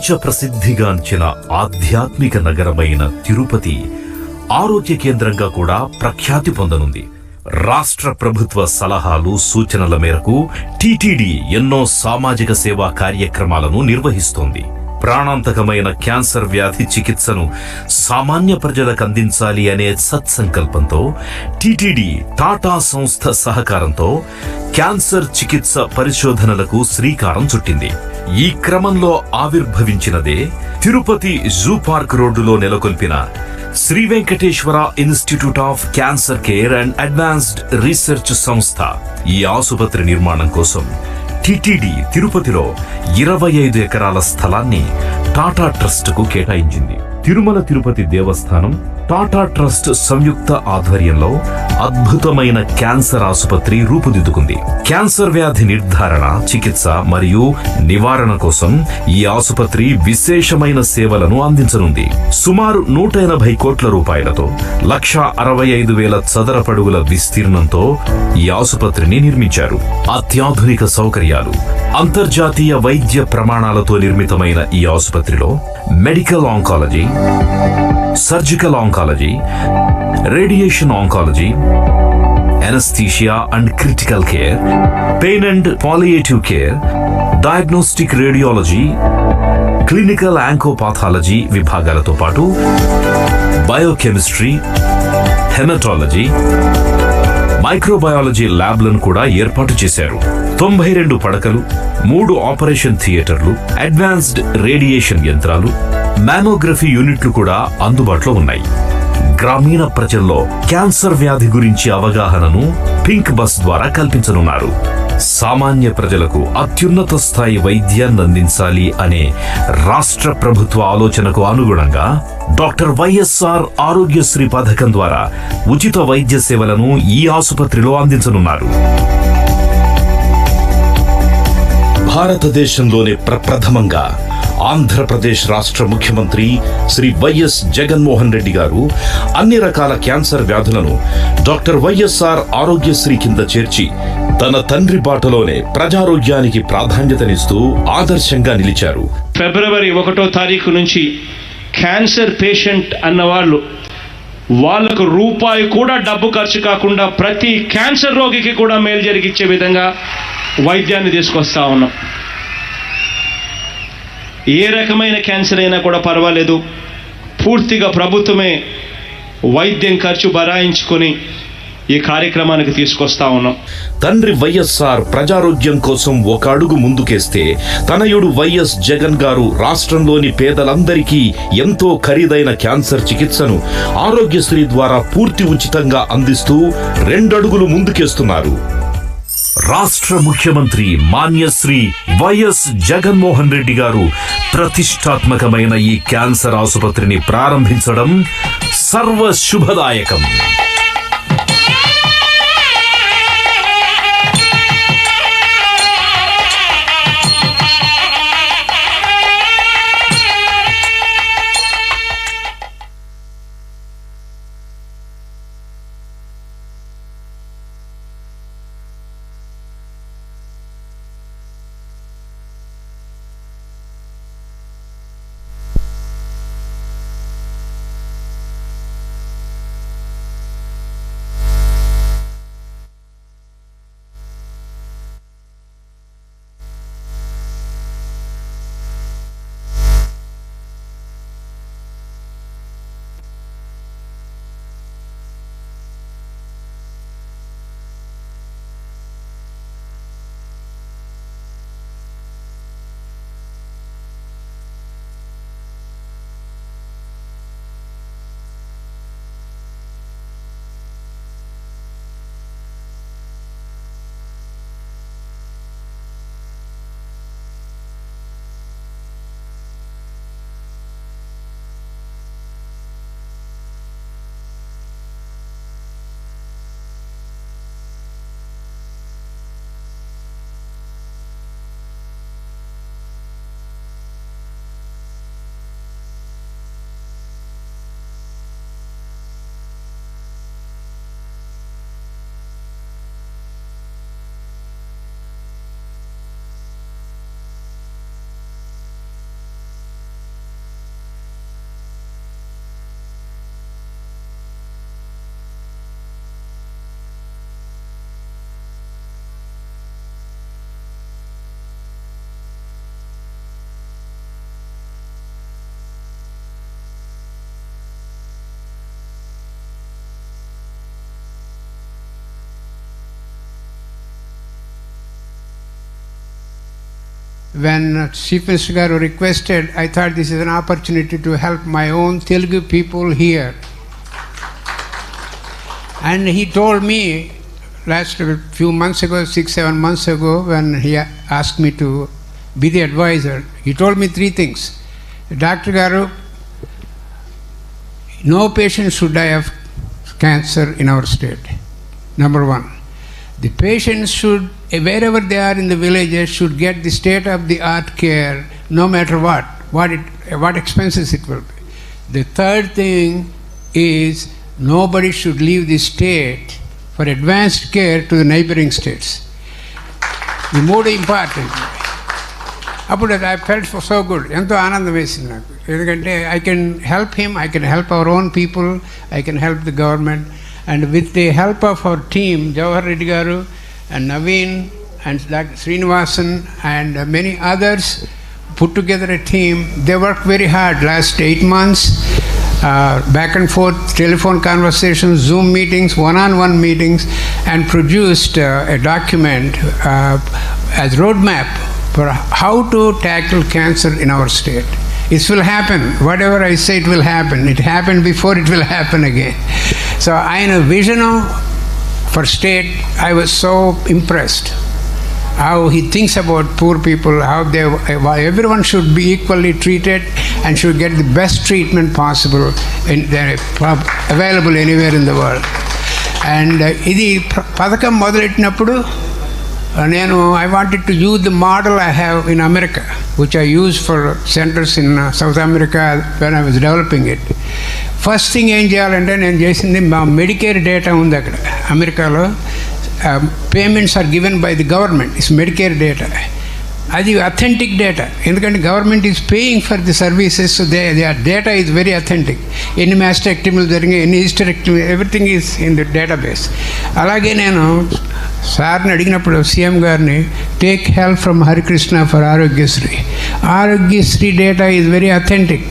ప్రపంచ ప్రసిద్ధిగాంచిన ఆధ్యాత్మిక నగరమైన తిరుపతి ఆరోగ్య కేంద్రంగా కూడా ప్రఖ్యాతి పొందనుంది. రాష్ట్ర ప్రభుత్వ సలహాలు సూచనల మేరకు టీటీడీ ఎన్నో సామాజిక సేవా కార్యక్రమాలను నిర్వహిస్తోంది. ప్రాణాంతకమైన క్యాన్సర్ వ్యాధి చికిత్సను సామాన్య ప్రజలకు అందించాలి అనే సత్సంకల్పంతో టీటీడీ టాటా సంస్థ సహకారంతో క్యాన్సర్ చికిత్స పరిశోధనలకు శ్రీకారం చుట్టింది. ఈ క్రమంలో ఆవిర్భవించినదే తిరుపతి జూ పార్క్ రోడ్డులో నెలకొల్పిన Sri Venkateswara institute of cancer care and advanced research సంస్థ. ఈ ఆసుపత్రి నిర్మాణం కోసం టీటీడీ తిరుపతిలో 25 ఎకరాల స్థలాన్ని టాటా ట్రస్టుకు కేటాయించింది. తిరుమల తిరుపతి దేవస్థానం, టాటా ట్రస్ట్ సంయుక్త ఆధ్వర్యంలో అద్భుతమైన క్యాన్సర్ ఆసుపత్రి రూపుదిద్దుకుంది. క్యాన్సర్ వ్యాధి నిర్ధారణ, చికిత్స మరియు నివారణ కోసం ఈ ఆసుపత్రి విశేషమైన సేవలను అందించనుంది. సుమారు 180 కోట్ల రూపాయలతో 1,65,000 చదరపడుగుల విస్తీర్ణంతో ఈ ఆసుపత్రిని నిర్మించారు. అత్యాధునిక సౌకర్యాలు, అంతర్జాతీయ వైద్య ప్రమాణాలతో నిర్మితమైన ఈ ఆసుపత్రిలో medical oncology, surgical oncology, radiation oncology, anaesthesia and critical care, pain and palliative care, diagnostic radiology, clinical oncopathology విభాగాలతో పాటు బయోకెమిస్ట్రీ, హెమటాలజీ, మైక్రోబయాలజీ ల్యాబ్లను కూడా ఏర్పాటు చేశారు. 92 పడకలు, 3 ఆపరేషన్ థియేటర్లు, అడ్వాన్స్డ్ రేడియేషన్ యంత్రాలు, మ్యామోగ్రఫీ యూనిట్లు కూడా అందుబాటులో ఉన్నాయి. గ్రామీణ ప్రజల్లో క్యాన్సర్ వ్యాధి గురించి అవగాహనను పింక్ బస్ ద్వారా కల్పించనున్నారు. సామాన్య ప్రజలకు అత్యున్నత స్థాయి వైద్యాన్ని అందించాలి అనే రాష్ట్ర ప్రభుత్వ ఆలోచనకు అనుగుణంగా డాక్టర్ వైఎస్ఆర్ ఆరోగ్యశ్రీ పథకం ద్వారా ఉచిత వైద్య సేవలను ఈ ఆసుపత్రిలో అందించనున్నారు. భారతదేశంలోనే ప్రప్రథమంగా ఆంధ్రప్రదేశ్ రాష్ట్ర ముఖ్యమంత్రి శ్రీ వైఎస్ జగన్మోహన్ రెడ్డి గారు అన్ని రకాల క్యాన్సర్ వ్యాధులను డాక్టర్ వైఎస్ఆర్ ఆరోగ్యశ్రీ కింద చేర్చి తన తండ్రి బాటలోనే ప్రజారోగ్యానికి ప్రాధాన్యతనిస్తూ ఆదర్శంగా నిలిచారు. ఫిబ్రవరి 1వ తారీఖు నుంచి క్యాన్సర్ పేషెంట్ అన్నవాళ్ళు వాళ్లకు రూపాయి కూడా డబ్బు ఖర్చు కాకుండా ప్రతి క్యాన్సర్ రోగికి కూడా మేలు జరిగించే విధంగా వైద్యాన్ని తీసుకొస్తా ఉన్నాం. ఏ రకమైన క్యాన్సర్ అయినా కూడా పర్వాలేదు, పూర్తిగా ప్రభుత్వమే వైద్యం ఖర్చు భరాయించుకొని ఈ కార్యక్రమానికి తీసుకొస్తా ఉన్నాం. తండ్రి వైఎస్ఆర్ ప్రజారోగ్యం కోసం ఒక అడుగు ముందుకేస్తే తనయుడు వైఎస్ జగన్ గారు రాష్ట్రంలోని పేదలందరికీ ఎంతో ఖరీదైన క్యాన్సర్ చికిత్సను ఆరోగ్యశ్రీ ద్వారా పూర్తి ఉచితంగా అందిస్తూ 2 అడుగులు ముందుకేస్తున్నారు. రాష్ట్ర ముఖ్యమంత్రి మాన్యశ్రీ వైఎస్ జగన్మోహన్ రెడ్డి గారు ప్రతిష్టాత్మకమైన ఈ క్యాన్సర్ ఆసుపత్రిని ప్రారంభించడం సర్వ శుభదాయకం. when Chief Minister Garu requested, I thought this is an opportunity to help my own Telugu people here. And he told me last few months ago, 6-7 months ago, when he asked me to be the advisor, he told me 3 things. Dr. Garu, no patient should die of cancer in our state. Number 1. The patients should, wherever they are in the villages, should get the state-of-the-art care, no matter what expenses it will be. The third thing is nobody should leave the state for advanced care to the neighboring states. The more important. అప్పుడు I felt so good. ఎంతో ఆనందం వేసింది నాకు. ఎందుకంటే I can help him, I can help our own people, I can help the government. And with the help of our team, Jawahar Reddy Garu and Naveen and Dr. Srinivasan and many others put together a team. They worked very hard last 8 months, back and forth, telephone conversations, Zoom meetings, one-on-one meetings, and produced a document as roadmap for how to tackle cancer in our state. It will happen. Whatever I say, it will happen. It happened before, it will happen again. So in a vision for state, I was so impressed how he thinks about poor people, how everyone should be equally treated and should get the best treatment possible available anywhere in the world. And ఇది పథకం మొదలెట్టినప్పుడు I wanted to use the model I have in America, which I used for centers in South America when I was developing it. First thing ఏం చేయాలంటే నేను చేసింది మా Medicare data ఉంది అక్కడ అమెరికాలో payments are given by the government it's Medicare data అది authentic data ఎందుకంటే government is paying for the services they data is very authentic ఎన్ని మాస్టరెక్టమీలు జరిగాయి ఎన్ని hysterectomy everything is in the database అలాగే నేను సార్ని అడిగినప్పుడు సీఎం గారిని take help from Harikrishna for Aarogyasri data is very authentic.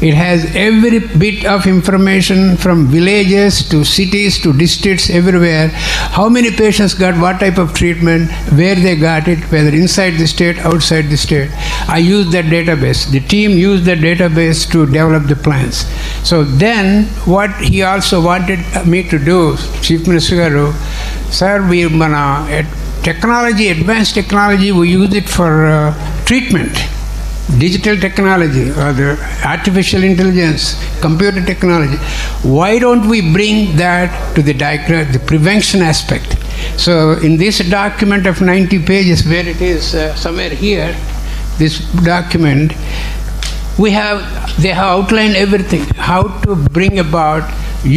It has every bit of information from villages to cities to districts everywhere. How many patients got what type of treatment, where they got it, whether inside the state, outside the state. I used that database. The team used that database to develop the plans. So then what he also wanted me to do, Chief Minister Garu, sir, technology, advanced technology, we use it for treatment. Digital technology or the artificial intelligence, computer technology. Why don't we bring that to the prevention aspect? So in this document of 90 pages, where it is somewhere here, this document, they have outlined everything, how to bring about,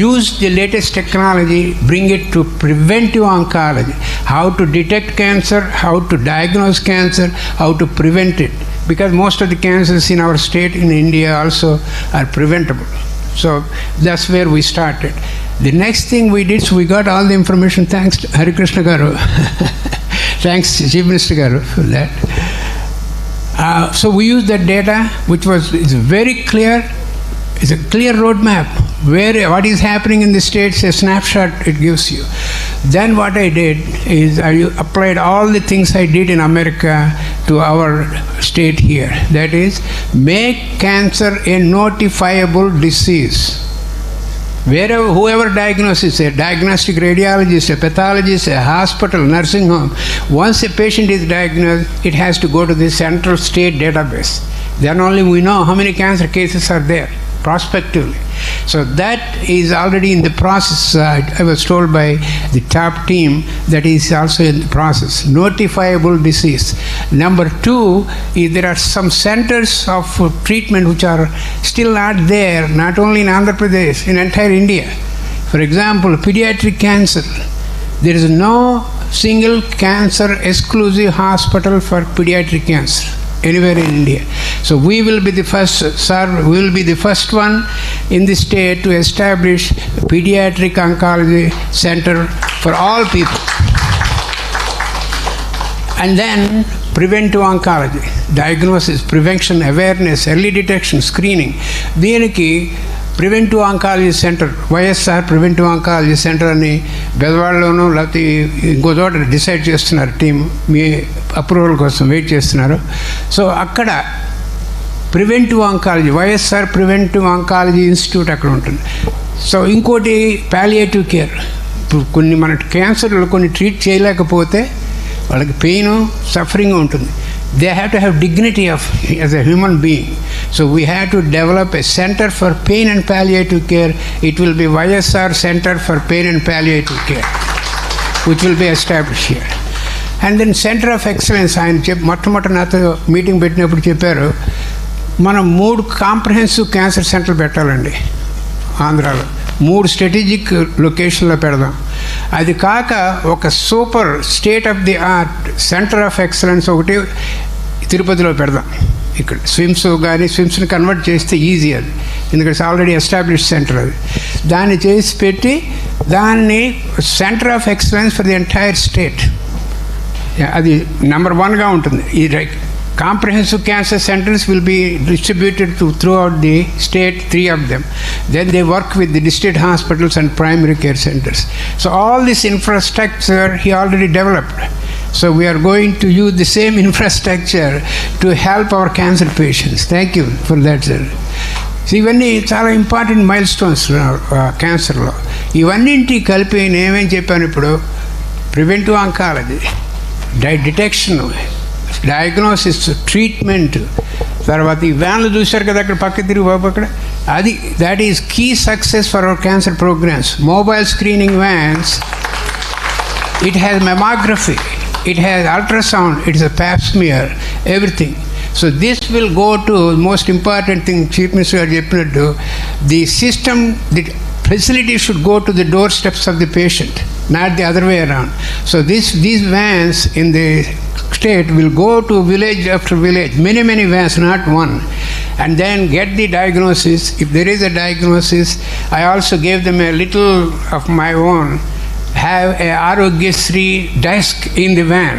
use the latest technology, bring it to preventive oncology, how to detect cancer, how to diagnose cancer, how to prevent it. Because most of the cancers in our state, in India also, are preventable. So that's where we started. The next thing we did, so we got all the information, thanks to Harikrishna Garu. Thanks to Chief Minister Garu for that. So we used that data, which is very clear. It's a clear roadmap. What is happening in the states, a snapshot it gives you. Then what I did is I applied all the things I did in America to our state here. That is, make cancer a notifiable disease. Whoever diagnoses, a diagnostic radiologist, a pathologist, a hospital, nursing home, once a patient is diagnosed, it has to go to the central state database. Then only we know how many cancer cases are there prospectively. So that is already in the process. I was told by the top team that is also in the process. Notifiable disease. Number 2 is there are some centers of treatment which are still not there, not only in Andhra Pradesh, in entire India. For example, pediatric cancer. There is no single cancer exclusive hospital for pediatric cancer anywhere in India. So we will be the first, sir, we will be the first one in the state to establish a pediatric oncology center for all people. And then preventive oncology, diagnosis, prevention, awareness, early detection, screening. దీనికి preventive oncology centre, YSR preventive oncology centre అని బెదవాడలోనూ లేకపోతే ఇంకో చోట decide చేస్తున్నారు. Team మీ approval కోసం wait చేస్తున్నారు. So అక్కడ preventive oncology, YSR preventive oncology institute అక్కడ ఉంటుంది. సో ఇంకోటి పాలియేటివ్ కేర్. ఇప్పుడు కొన్ని మన క్యాన్సర్లు కొన్ని ట్రీట్ చేయలేకపోతే వాళ్ళకి పెయిన్, సఫరింగ్ ఉంటుంది. They have to have dignity as a human being. So we have to develop a center for pain and palliative care. It will be YSR Center for Pain and Palliative Care, which will be established here. And then Center of Excellence, ఆయన మొట్టమొదటి నాతో meeting పెట్టినప్పుడు చెప్పారు, మనం 3 comprehensive cancer సెంటర్లు పెట్టాలండి ఆంధ్రాలో. 3 strategic లొకేషన్లో పెడదాం. అది కాక ఒక super state of the art centre of excellence ఒకటి తిరుపతిలో పెడదాం. ఇక్కడ స్విమ్స్ని కన్వర్ట్ చేస్తే ఈజీ అది, ఎందుకంటే ఆల్రెడీ ఎస్టాబ్లిష్ సెంటర్ అది. దాన్ని చేసి పెట్టి దాన్ని centre of excellence for the entire state, అది నెంబర్ 1గా ఉంటుంది. ఈ comprehensive cancer centers will be distributed throughout the state, 3 of them. Then they work with the district hospitals and primary care centers. So all this infrastructure he already developed. So we are going to use the same infrastructure to help our cancer patients. Thank you for that, sir. So ఇవన్నీ చాలా important mile stones క్యాన్సర్లో. ఇవన్నింటి కలిపి నేనేం చెప్పాను ఇప్పుడు, preventive oncology, detection, diagnosis, treatment, తర్వాత ఈ వ్యాన్లు చూశారు కదా అక్కడ పక్క తిరిగి బాబు అక్కడ, అది that is key success for our cancer programmes. Mobile screening vans, it has mammography, it has ultrasound, it is a pap smear, everything. So this will go to most important thing, Chief Minister garu cheppinattu, the system, the facility should go to the doorsteps of the patient, not the other way around. So these vans in the state will go to village after village, many vans, not one, and then get the diagnosis. If there is a diagnosis, I also gave them a little of my own, have a Arogyasri desk in the van.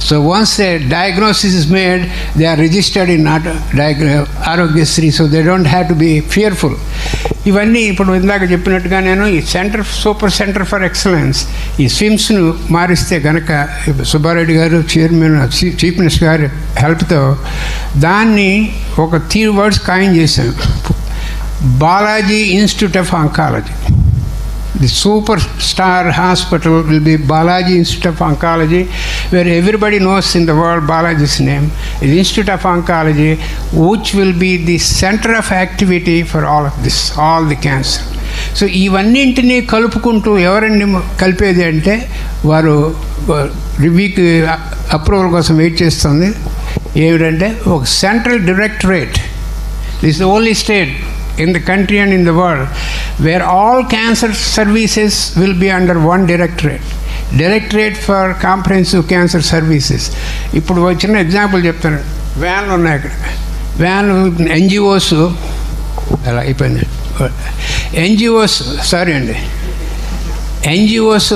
So once a diagnosis is made, they are registered in Arogyasri, so they don't have to be fearful. ఇవన్నీ ఇప్పుడు ఇందాక చెప్పినట్టుగా నేను ఈ super centre for excellence, ఈ స్విమ్స్ను మారిస్తే కనుక సుబ్బారెడ్డి గారు చైర్మన్, చీఫ్ మినిస్టర్ గారి హెల్ప్తో దాన్ని ఒక 3 words కాయిన్ చేశాం. Balaji institute of oncology. The superstar hospital will be Balaji Institute of Oncology, where everybody knows in the world Balaji's name. The Institute of Oncology, which will be the center of activity for all of this, all the cancer. So ఇవన్నింటినీ కలుపుకుంటూ ఎవరండి కలిపేది అంటే వారు రివ్యూకి approval కోసం wait చేస్తుంది. ఏమిటంటే ఒక central directorate, this the only state in the country and in the world where all cancer services will be under one directorate for comprehensive cancer services. ఇప్పుడు చిన్న ఎగ్జాంపుల్ చెప్తాను. వ్యాన్లు ఉన్నాయి అక్కడ, వ్యాన్లు ఎన్జిఓస్ అలా అయిపోయింది, ఎన్జిఓస్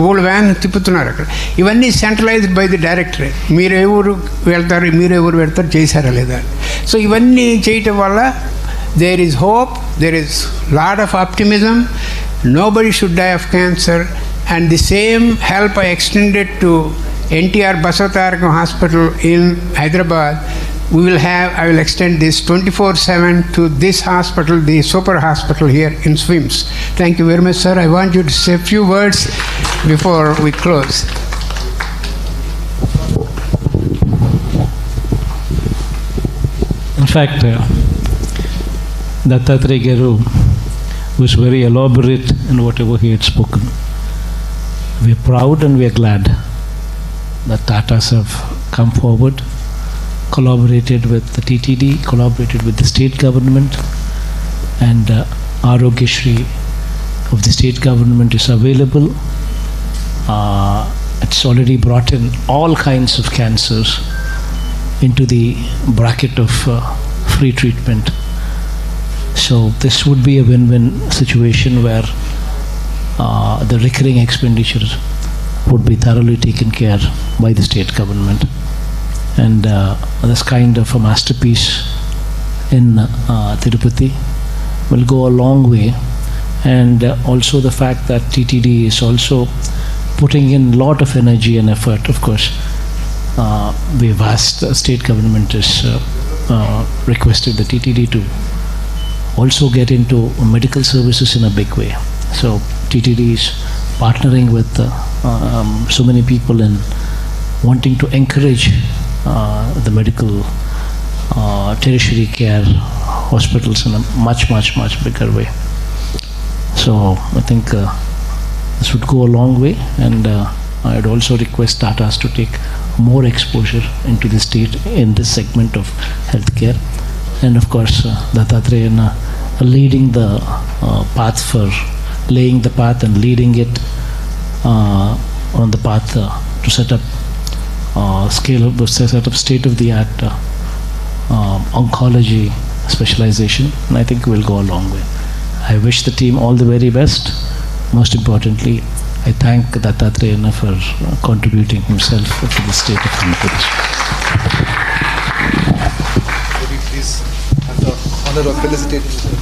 మూడు వ్యాన్ తిప్పుతున్నారు అక్కడ. ఇవన్నీ సెంట్రలైజ్డ్ బై ది డైరెక్టరేట్. మీరు ఏ ఊరు వెళ్తారు చేశారా లేదా. సో ఇవన్నీ చేయటం వల్ల there is hope, there is lot of optimism, nobody should die of cancer. And the same help I extended to NTR Basavatarakam Hospital in Hyderabad. I will extend this 24/7 to this hospital, the super hospital here in SVIMS. Thank you very much, sir. I want you to say a few words before we close. In fact, Dattatreya Garu was very elaborate in whatever he had spoken. We are proud and we are glad that Tatas have come forward, collaborated with the TTD, collaborated with the state government, and Arogyasri of the state government is available. It's already brought in all kinds of cancers into the bracket of free treatment. So this would be a win-win situation where the recurring expenditures would be thoroughly taken care by the state government. And this kind of a masterpiece in Tirupati will go a long way. And also the fact that TTD is also putting in a lot of energy and effort. Of course, we've asked the state government has requested the TTD to also get into medical services in a big way. So TTD is partnering with so many people in wanting to encourage the medical tertiary care hospitals in a much bigger way. So I think this would go a long way, and I'd also request Tatas to take more exposure into the state in this segment of healthcare. And of course, Dattatreya leading the path for laying the path and leading it on the path to set up state-of-the-art oncology specialization, and I think we'll go a long way. I wish the team all the very best. Most importantly, I thank Dattatreya for contributing himself to the state of Andhra Pradesh. Would you please have the honor of felicitating